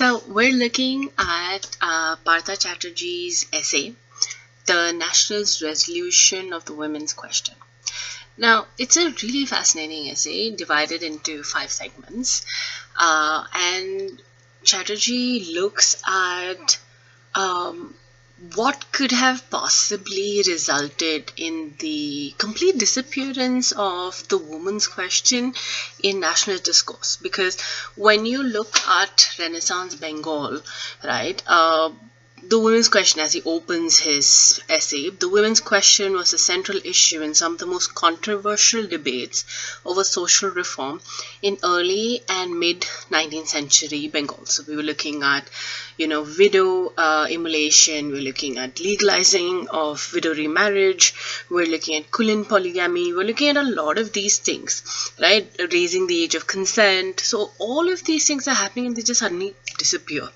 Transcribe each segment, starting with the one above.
So we're looking at Partha Chatterjee's essay, The Nationalist Resolution of the Women's Question. Now, it's a really fascinating essay divided into 5 segments, and Chatterjee looks at what could have possibly resulted in the complete disappearance of the woman's question in nationalist discourse. Because when you look at Renaissance Bengal, right, the women's question, as he opens his essay, the women's question was a central issue in some of the most controversial debates over social reform in early and mid 19th century Bengal. So we were looking at, widow immolation, we're looking at legalizing of widow remarriage, we're looking at Kulin polygamy, we're looking at a lot of these things, right? Raising the age of consent. So all of these things are happening and they just suddenly disappear,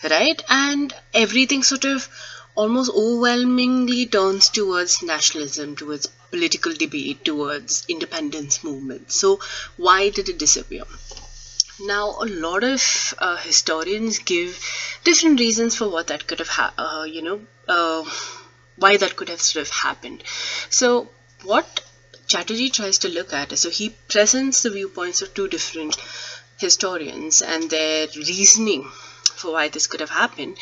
right? And everything sort of almost overwhelmingly turns towards nationalism, towards political debate, towards independence movement. So why did it disappear? Now, a lot of historians give different reasons for what that could have, why that could have sort of happened. So, what Chatterjee tries to look at is, so he presents the viewpoints of 2 different historians and their reasoning for why this could have happened,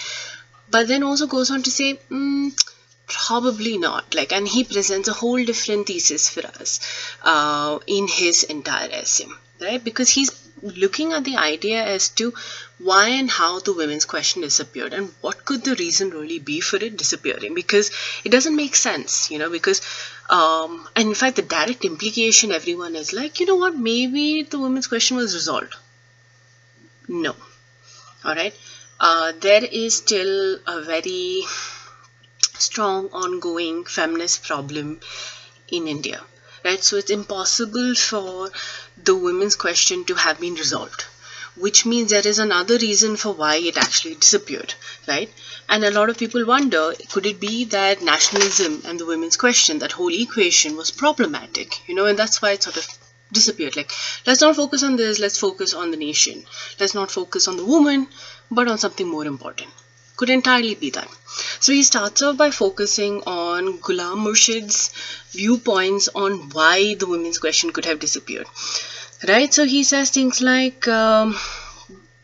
but then also goes on to say, probably not. And he presents a whole different thesis for us in his entire essay, right? Because he's looking at the idea as to why and how the women's question disappeared and what could the reason really be for it disappearing, because it doesn't make sense, because and in fact the direct implication everyone is like, maybe the women's question was resolved. No. All right. There is still a very strong ongoing feminist problem in India, right? So it's impossible for the women's question to have been resolved, which means there is another reason for why it actually disappeared, right? And a lot of people wonder, could it be that nationalism and the women's question, that whole equation, was problematic, and that's why it sort of disappeared. Let's not focus on this, let's focus on the nation. Let's not focus on the woman, but on something more important. Could entirely be that. So he starts off by focusing on Ghulam Murshid's viewpoints on why the women's question could have disappeared, right? So he says things like,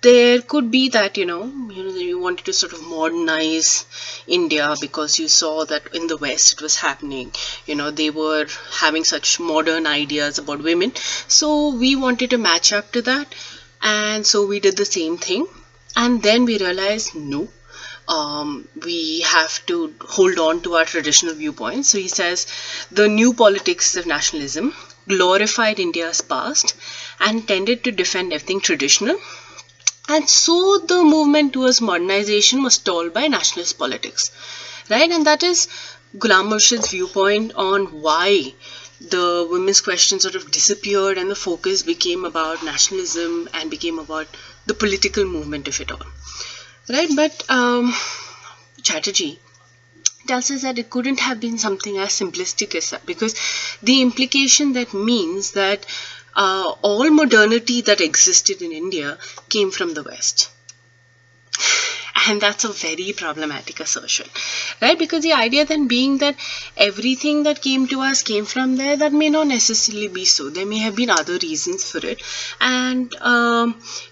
there could be that, you wanted to sort of modernize India because you saw that in the West it was happening. They were having such modern ideas about women. So we wanted to match up to that. And so we did the same thing. And then we realized, no, we have to hold on to our traditional viewpoints. So he says, the new politics of nationalism glorified India's past and tended to defend everything traditional. And so the movement towards modernization was stalled by nationalist politics, right? And that is Ghulam Murshid's viewpoint on why the women's question sort of disappeared and the focus became about nationalism and became about the political movement of it all, right? But Chatterjee tells us that it couldn't have been something as simplistic as that, because the implication that means that all modernity that existed in India came from the West. And that's a very problematic assertion, right? Because the idea then being that everything that came to us came from there, that may not necessarily be so. There may have been other reasons for it. And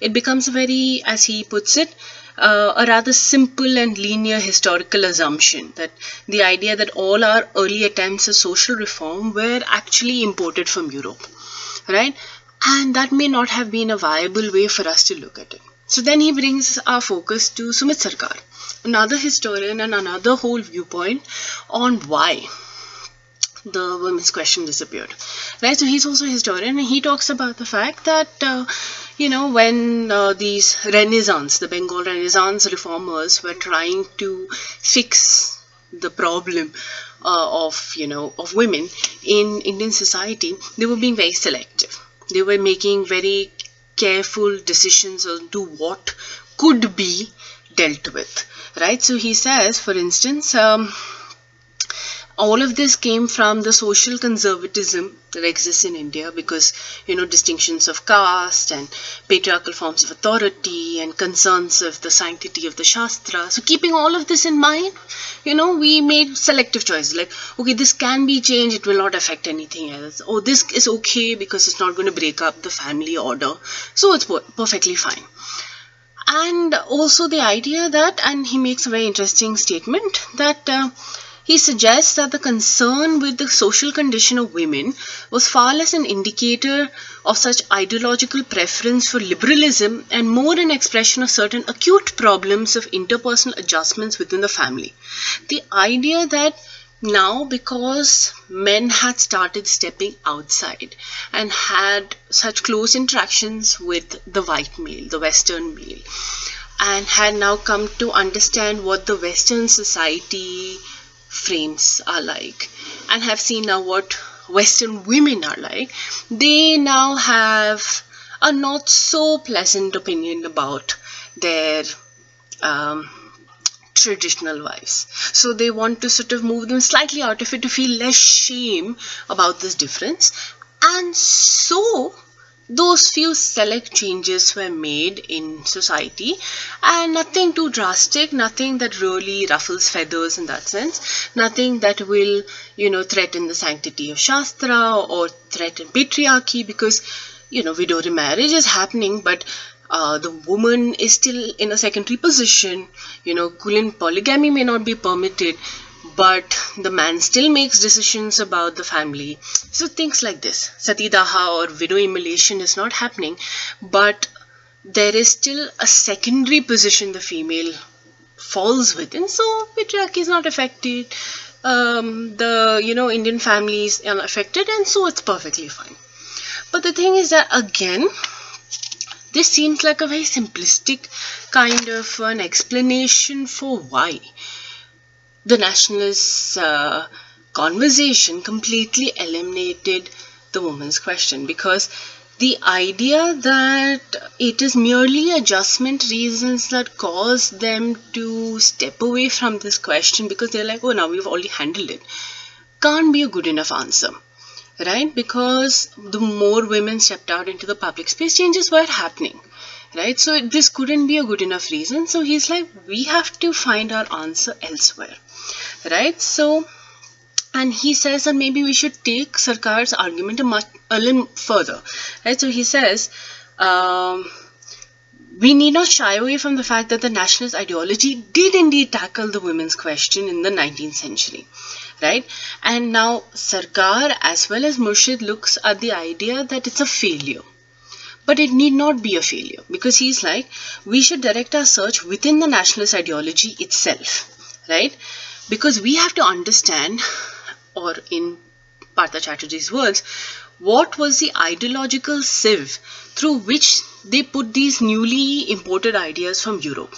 it becomes a very, as he puts it, a rather simple and linear historical assumption that the idea that all our early attempts at social reform were actually imported from Europe, right? And that may not have been a viable way for us to look at it. So then he brings our focus to Sumit Sarkar, another historian and another whole viewpoint on why the women's question disappeared, right? So he's also a historian and he talks about the fact that, when these Renaissance, the Bengal Renaissance reformers were trying to fix the problem of women in Indian society, they were being very selective. They were making very careful decisions on to what could be dealt with, right? So he says, for instance, all of this came from the social conservatism that exists in India, because, distinctions of caste and patriarchal forms of authority and concerns of the sanctity of the Shastra. So keeping all of this in mind, we made selective choices, like, okay, this can be changed, it will not affect anything else. Oh, this is okay because it's not going to break up the family order. So it's perfectly fine. And also the idea that, and he makes a very interesting statement, that he suggests that the concern with the social condition of women was far less an indicator of such ideological preference for liberalism and more an expression of certain acute problems of interpersonal adjustments within the family. The idea that now, because men had started stepping outside and had such close interactions with the white male, the Western male, and had now come to understand what the Western society frames are like, and have seen now what Western women are like, they now have a not so pleasant opinion about their traditional wives. So they want to sort of move them slightly out of it to feel less shame about this difference. And so those few select changes were made in society, and nothing too drastic, nothing that really ruffles feathers in that sense, nothing that will, threaten the sanctity of Shastra or threaten patriarchy, because, widow remarriage is happening, but the woman is still in a secondary position. Polygamy may not be permitted, but the man still makes decisions about the family. So things like this, Satidaha or widow immolation is not happening, but there is still a secondary position the female falls within. So patriarchy is not affected. The Indian families are affected, and so it's perfectly fine. But the thing is that, again, this seems like a very simplistic kind of an explanation for why the nationalist conversation completely eliminated the woman's question, because the idea that it is merely adjustment reasons that cause them to step away from this question because they're like, oh, now we've already handled it, can't be a good enough answer. Right? Because the more women stepped out into the public space, changes were happening. Right? So this couldn't be a good enough reason. So he's like, we have to find our answer elsewhere. Right? So, and he says that maybe we should take Sarkar's argument a little further. Right? So he says, we need not shy away from the fact that the nationalist ideology did indeed tackle the women's question in the 19th century. Right? And now Sarkar as well as Murshid looks at the idea that it's a failure. But it need not be a failure, because he's like, we should direct our search within the nationalist ideology itself. Right? Because we have to understand, or in Partha Chatterjee's words, what was the ideological sieve through which they put these newly imported ideas from Europe.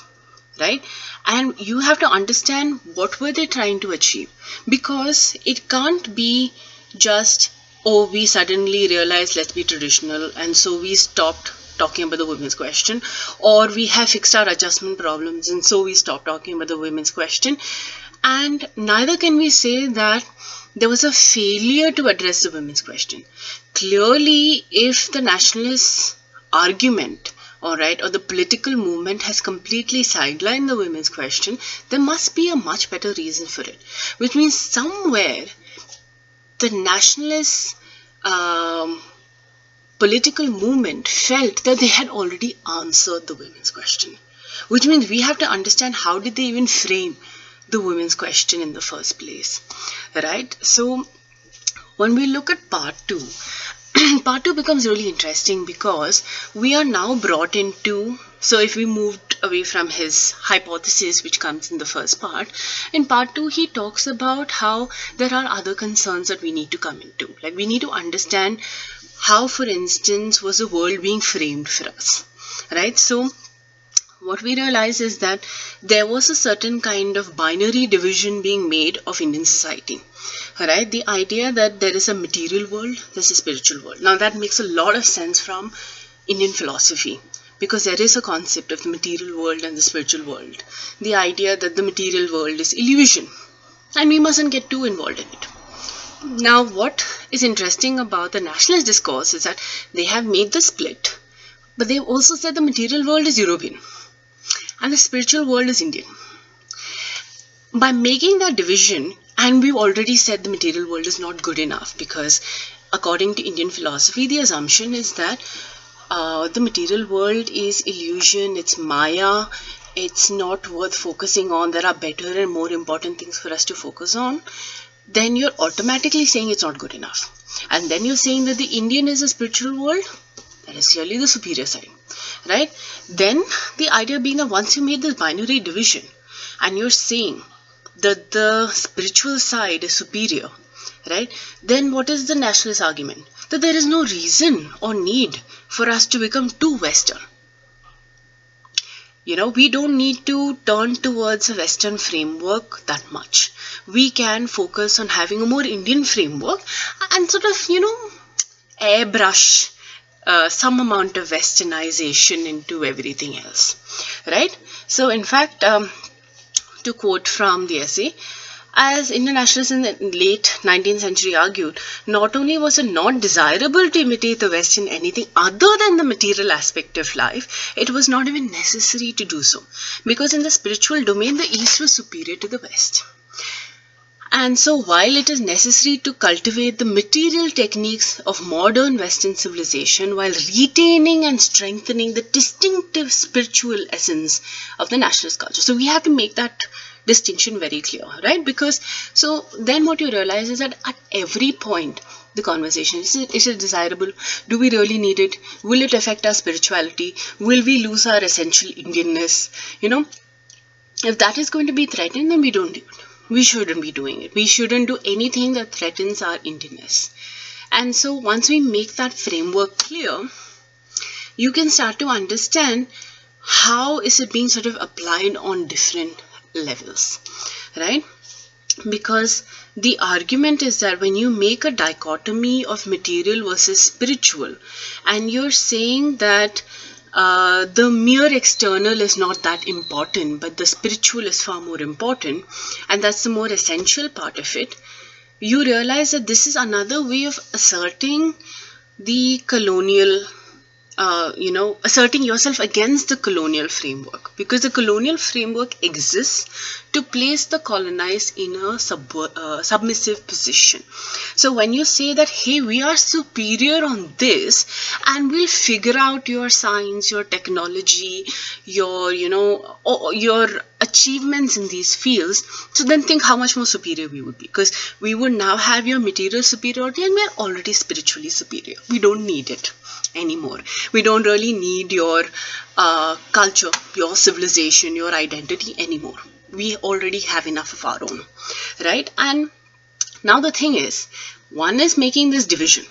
Right? And you have to understand what were they trying to achieve, because it can't be just, oh, we suddenly realized let's be traditional and so we stopped talking about the women's question, or we have fixed our adjustment problems and so we stopped talking about the women's question. And neither can we say that there was a failure to address the women's question. Clearly, if the nationalist argument, or the political movement has completely sidelined the women's question, there must be a much better reason for it. Which means somewhere the nationalist political movement felt that they had already answered the women's question. Which means we have to understand, how did they even frame the women's question in the first place. Right? So when we look at part 2, part 2 becomes really interesting, because we are now brought into, so if we moved away from his hypothesis which comes in the first part, in part 2 he talks about how there are other concerns that we need to come into. Like, we need to understand how, for instance, was the world being framed for us. Right? So what we realize is that there was a certain kind of binary division being made of Indian society. Right? The idea that there is a material world, there's a spiritual world. Now that makes a lot of sense from Indian philosophy, because there is a concept of the material world and the spiritual world. The idea that the material world is illusion, and we mustn't get too involved in it. Now, what is interesting about the nationalist discourse is that they have made the split, but they've also said the material world is European and the spiritual world is Indian. By making that division, and we've already said the material world is not good enough, because according to Indian philosophy, the assumption is that the material world is illusion, it's Maya, it's not worth focusing on, there are better and more important things for us to focus on, then you're automatically saying it's not good enough. And then you're saying that the Indian is a spiritual world, that is clearly the superior side, right? Then the idea being that once you made this binary division and you're saying that the spiritual side is superior, right? Then what is the nationalist argument? That there is no reason or need for us to become too Western. We don't need to turn towards a Western framework that much. We can focus on having a more Indian framework and sort of, airbrush some amount of westernization into everything else, right? So, in fact, to quote from the essay, as Indian nationalists in the late 19th century argued, not only was it not desirable to imitate the West in anything other than the material aspect of life, it was not even necessary to do so, because in the spiritual domain, the East was superior to the West. And so while it is necessary to cultivate the material techniques of modern Western civilization while retaining and strengthening the distinctive spiritual essence of the nationalist culture. So we have to make that distinction very clear, right? Because so then what you realize is that at every point, the conversation, is it desirable? Do we really need it? Will it affect our spirituality? Will we lose our essential Indianness? If that is going to be threatened, then we don't do it. We shouldn't be doing it. We shouldn't do anything that threatens our Indianness. And so once we make that framework clear, you can start to understand how is it being sort of applied on different levels, right? Because the argument is that when you make a dichotomy of material versus spiritual, and you're saying that the mere external is not that important, but the spiritual is far more important, and that's the more essential part of it, you realize that this is another way of asserting the colonial, asserting yourself against the colonial framework, because the colonial framework exists to place the colonized in a submissive position. So when you say that, hey, we are superior on this and we'll figure out your science, your technology, your achievements in these fields, so then think how much more superior we would be, because we would now have your material superiority and we're already spiritually superior. We don't need it anymore. We don't really need your culture, your civilization, your identity anymore. We already have enough of our own, right? And now the thing is, one is making this division,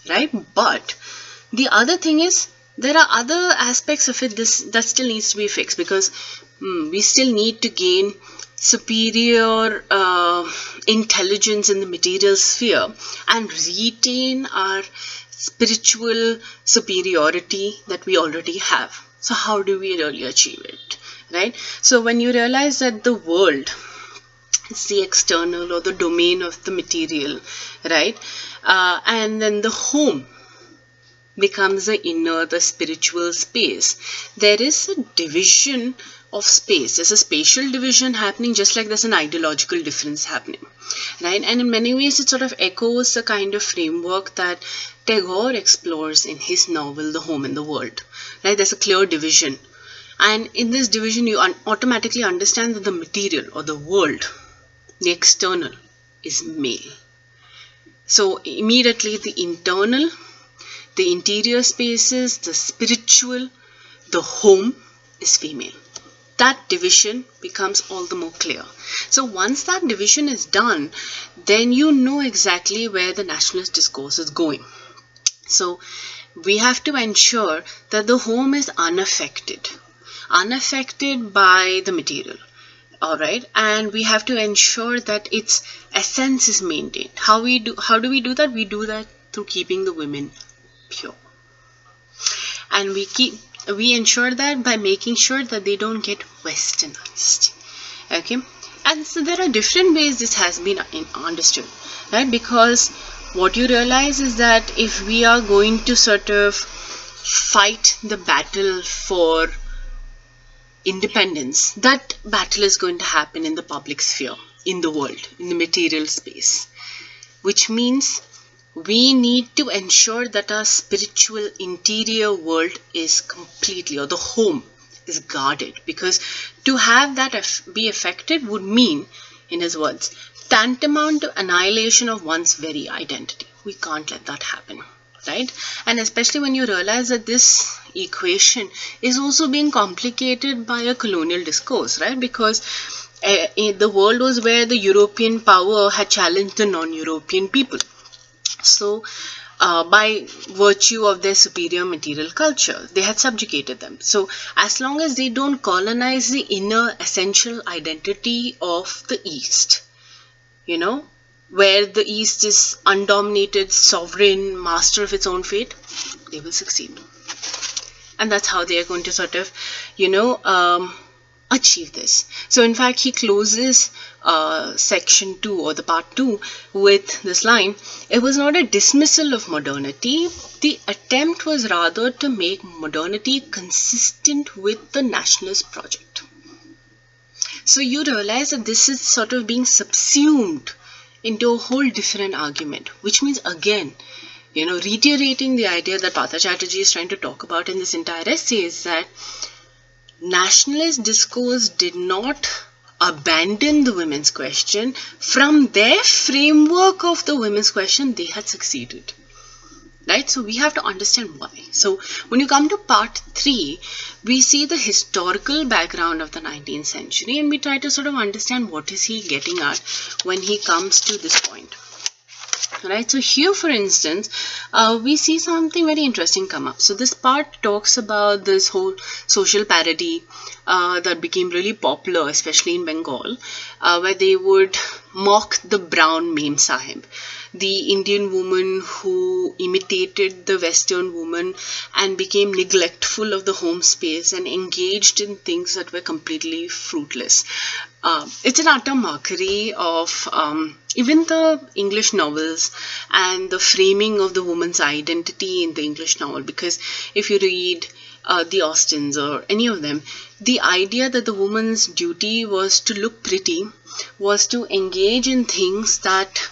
right? But the other thing is, there are other aspects of it that still needs to be fixed, because we still need to gain superior intelligence in the material sphere and retain our spiritual superiority that we already have. So how do we really achieve it, right? So when you realize that the world is the external or the domain of the material, right? And then the home becomes the inner, the spiritual space. There is a division of space. There's a spatial division happening, just like there's an ideological difference happening, right? And in many ways, it sort of echoes the kind of framework that Tagore explores in his novel, The Home in the World, right? There's a clear division. And in this division, you automatically understand that the material or the world, the external, is male. So immediately the internal, the interior spaces, the spiritual, the home is female. That division becomes all the more clear. So once that division is done, then you know exactly where the nationalist discourse is going. So we have to ensure that the home is unaffected by the material. All right, and we have to ensure that its essence is maintained. How do we do that? We do that through keeping the women pure, and we ensure that by making sure that they don't get westernized. Okay, And so there are different ways this has been understood, right? Because what you realize is that if we are going to sort of fight the battle for independence, that battle is going to happen in the public sphere, in the world, in the material space, which means we need to ensure that our spiritual interior world is completely, or the home is guarded, because to have that be affected would mean, in his words, tantamount to annihilation of one's very identity. We can't let that happen, right? And especially when you realize that this equation is also being complicated by a colonial discourse, right? Because the world was where the European power had challenged the non-European people. So, by virtue of their superior material culture, they had subjugated them. So, as long as they don't colonize the inner essential identity of the East, you know, where the East is undominated, sovereign, master of its own fate, they will succeed. And that's how they are going to sort of, achieve this. So in fact, he closes section 2 or the part 2 with this line: it was not a dismissal of modernity. The attempt was rather to make modernity consistent with the nationalist project. So you realize that this is sort of being subsumed into a whole different argument, which means again, reiterating the idea that Partha Chatterjee is trying to talk about in this entire essay is that nationalist discourse did not abandon the women's question. From their framework of the women's question, they had succeeded. Right? So we have to understand why. So when you come to part 3, we see the historical background of the 19th century and we try to sort of understand what is he getting at when he comes to this point. Right, so here for instance, we see something very interesting come up. So this part talks about this whole social parody that became really popular, especially in Bengal, where they would mock the brown Mem Sahib, the Indian woman who imitated the Western woman and became neglectful of the home space and engaged in things that were completely fruitless. It's an utter mockery of even the English novels and the framing of the woman's identity in the English novel, because if you read the Austens or any of them, the idea that the woman's duty was to look pretty, was to engage in things that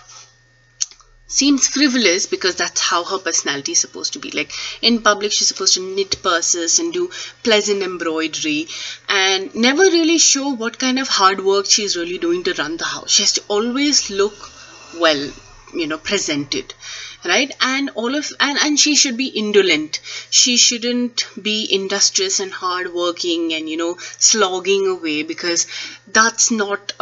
seems frivolous because that's how her personality is supposed to be. Like in public, she's supposed to knit purses and do pleasant embroidery and never really show what kind of hard work she's really doing to run the house. She has to always look well, presented, right? And and she should be indolent. She shouldn't be industrious and hardworking and slogging away, because that's not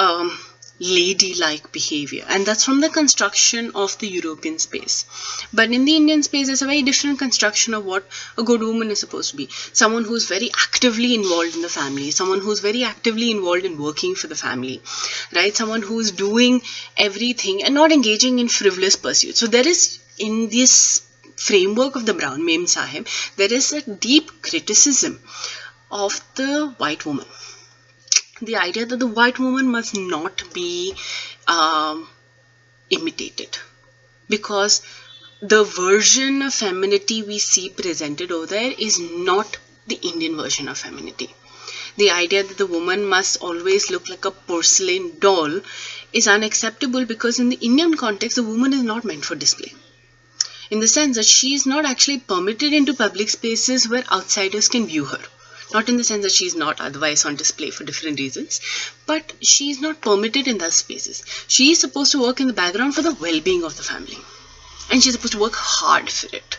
ladylike behavior, and that's from the construction of the European space. But in the Indian space, there's a very different construction of what a good woman is supposed to be. Someone who's very actively involved in the family, someone who's very actively involved in working for the family, right? Someone who's doing everything and not engaging in frivolous pursuits. So there is, in this framework of the brown Mem Sahib, there is a deep criticism of the white woman. The idea that the white woman must not be imitated, because the version of femininity we see presented over there is not the Indian version of femininity. The idea that the woman must always look like a porcelain doll is unacceptable, because in the Indian context, the woman is not meant for display, in the sense that she is not actually permitted into public spaces where outsiders can view her. Not in the sense that she's not otherwise on display for different reasons, but she's not permitted in those spaces. She is supposed to work in the background for the well-being of the family, and she's supposed to work hard for it.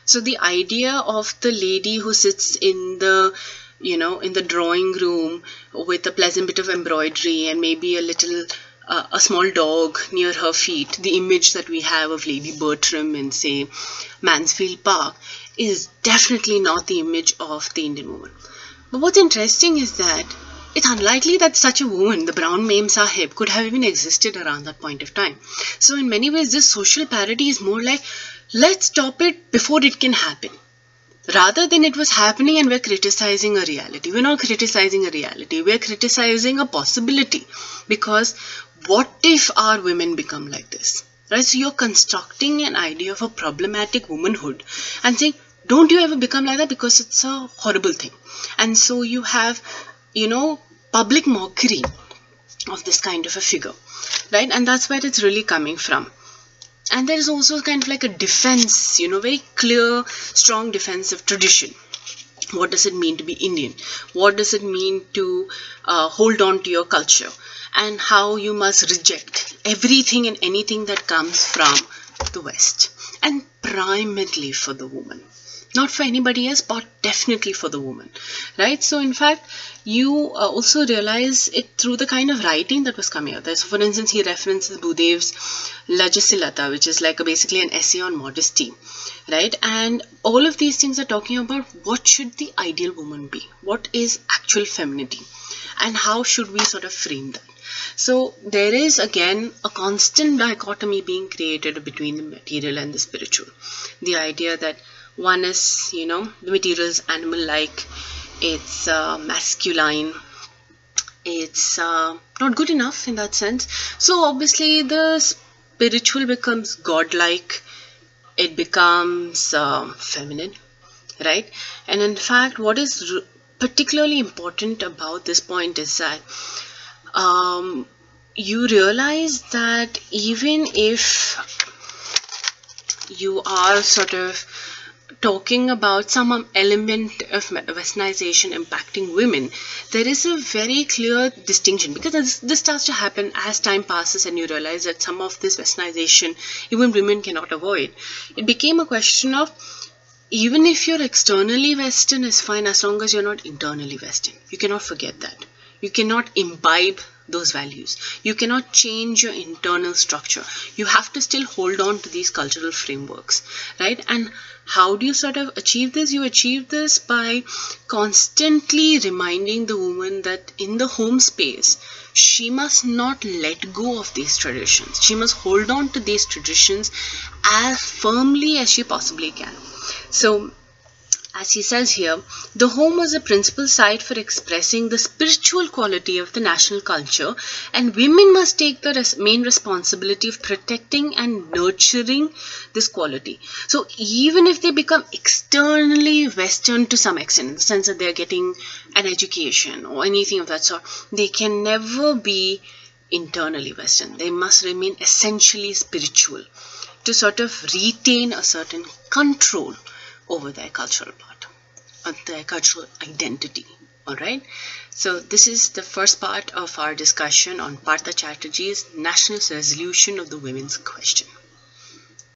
So the idea of the lady who sits in the in the drawing room with a pleasant bit of embroidery and maybe a small dog near her feet, the image that we have of Lady Bertram in, say, Mansfield Park, is definitely not the image of the Indian woman. But what's interesting is that it's unlikely that such a woman, the brown Mem Sahib, could have even existed around that point of time. So in many ways, this social parody is more like, let's stop it before it can happen. rather than it was happening and we're criticizing a reality. We're not criticizing a reality, we're criticizing a possibility. Because what if our women become like this? Right? So you're constructing an idea of a problematic womanhood and saying, don't you ever become like that, because it's a horrible thing. And so you have, public mockery of this kind of a figure, right? And that's where it's really coming from. And there is also kind of like a defense, very clear, strong defensive tradition. What does it mean to be Indian? What does it mean to hold on to your culture? And how you must reject everything and anything that comes from the West. And primarily for the woman. Not for anybody else, but definitely for the woman, right? So in fact, you also realize it through the kind of writing that was coming out there. So for instance, he references Budev's Lajasilata, which is like basically an essay on modesty, right? And all of these things are talking about what should the ideal woman be? What is actual femininity? And how should we sort of frame that? So there is again a constant dichotomy being created between the material and the spiritual. The idea that one is, the material is animal-like, it's masculine, it's not good enough in that sense. So obviously the spiritual becomes godlike, it becomes feminine, right? And in fact, what is particularly important about this point is that you realize that even if you are sort of talking about some element of westernization impacting women, there is a very clear distinction, because this starts to happen as time passes and you realize that some of this westernization even women cannot avoid. It became a question of, even if you're externally Western is fine as long as you're not internally Western. You cannot forget that. You cannot imbibe those values. You cannot change your internal structure. You have to still hold on to these cultural frameworks, right? And how do you sort of achieve this? You achieve this by constantly reminding the woman that in the home space, she must not let go of these traditions. She must hold on to these traditions as firmly as she possibly can. So, as he says here, the home was a principal site for expressing the spiritual quality of the national culture, and women must take the main responsibility of protecting and nurturing this quality. So even if they become externally Western to some extent, in the sense that they're getting an education or anything of that sort, they can never be internally Western. They must remain essentially spiritual to sort of retain a certain control over their cultural part, or their cultural identity. All right. So this is the first part of our discussion on Partha Chatterjee's nationalist resolution of the women's question.